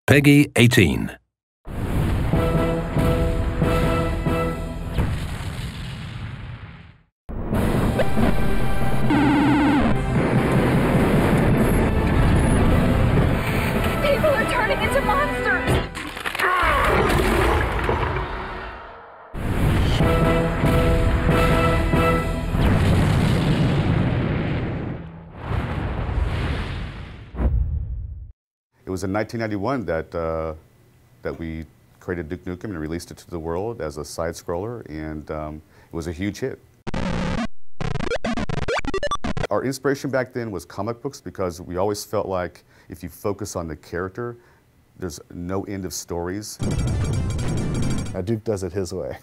Peggy 18. People are turning into monsters! It was in 1991 that we created Duke Nukem and released it to the world as a side-scroller, and it was a huge hit. Our inspiration back then was comic books because we always felt like if you focus on the character, there's no end of stories. Duke does it his way,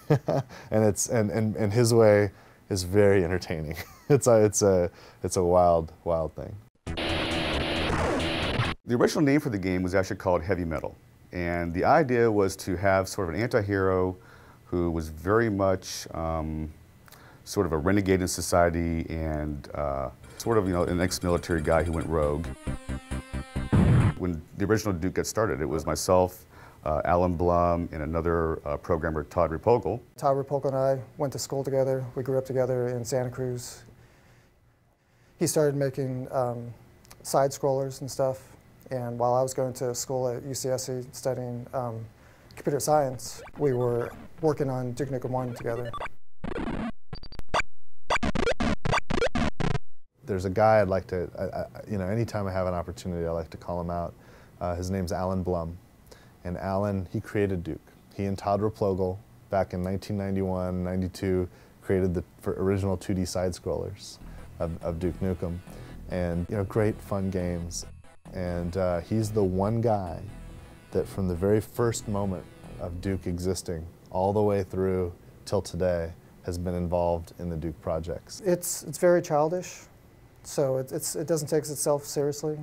and his way is very entertaining. It's a wild thing. The original name for the game was actually called Heavy Metal, and the idea was to have sort of an anti-hero who was very much sort of a renegade in society and sort of, an ex-military guy who went rogue. When the original Duke got started, it was myself, Alan Blum, and another programmer, Todd Repogel. Todd Repogel and I went to school together. We grew up together in Santa Cruz. He started making side-scrollers and stuff, and while I was going to school at UCSC studying computer science, we were working on Duke Nukem 1 together. There's a guy I'd like to, anytime I have an opportunity, I like to call him out. His name's Alan Blum. And Alan, he created Duke. He and Todd Repogel, back in 1991, 92, created the original 2D side-scrollers of Duke Nukem. And, great fun games. And he's the one guy that from the very first moment of Duke existing, all the way through till today, has been involved in the Duke projects. It's very childish, so it doesn't take itself seriously,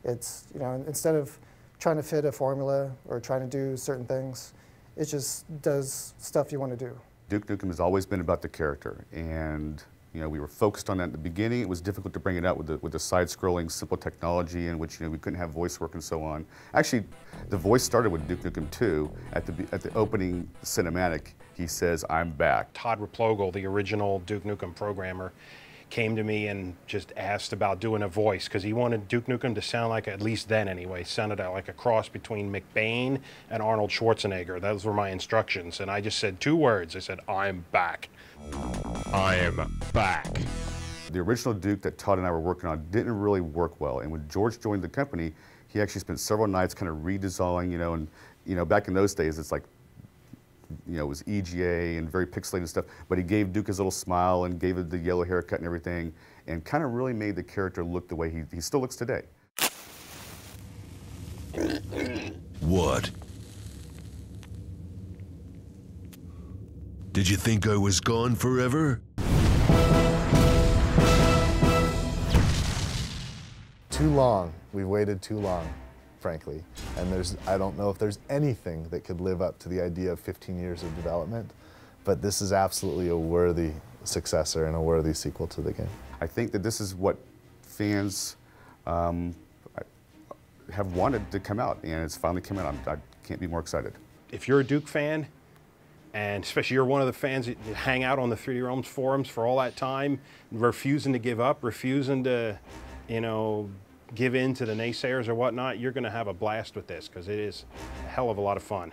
It's, instead of trying to fit a formula or trying to do certain things, it just does stuff you want to do. Duke Nukem has always been about the character, and we were focused on that at the beginning. It was difficult to bring it out with the side-scrolling, simple technology in which we couldn't have voice work and so on. Actually, the voice started with Duke Nukem 2. At the opening cinematic, he says, "I'm back." Todd Repogel, the original Duke Nukem programmer, came to me and just asked about doing a voice because he wanted Duke Nukem to sound like, at least then anyway, sounded like a cross between McBain and Arnold Schwarzenegger. Those were my instructions, and I just said 2 words. I said, "I'm back." I am back. The original Duke that Todd and I were working on didn't really work well, and when George joined the company, he actually spent several nights kind of redesigning, and back in those days, it's like, it was EGA and very pixelated stuff, but he gave Duke his little smile and gave it the yellow haircut and everything, and kind of really made the character look the way he still looks today. What? Did you think I was gone forever? Too long. We've waited too long, frankly. And I don't know if there's anything that could live up to the idea of 15 years of development, but this is absolutely a worthy successor and a worthy sequel to the game. I think that this is what fans have wanted to come out, and it's finally come out. I can't be more excited. If you're a Duke fan, and especially you're one of the fans that hang out on the 3D Realms forums for all that time, refusing to give up, refusing to, give in to the naysayers or whatnot, you're going to have a blast with this because it is a hell of a lot of fun.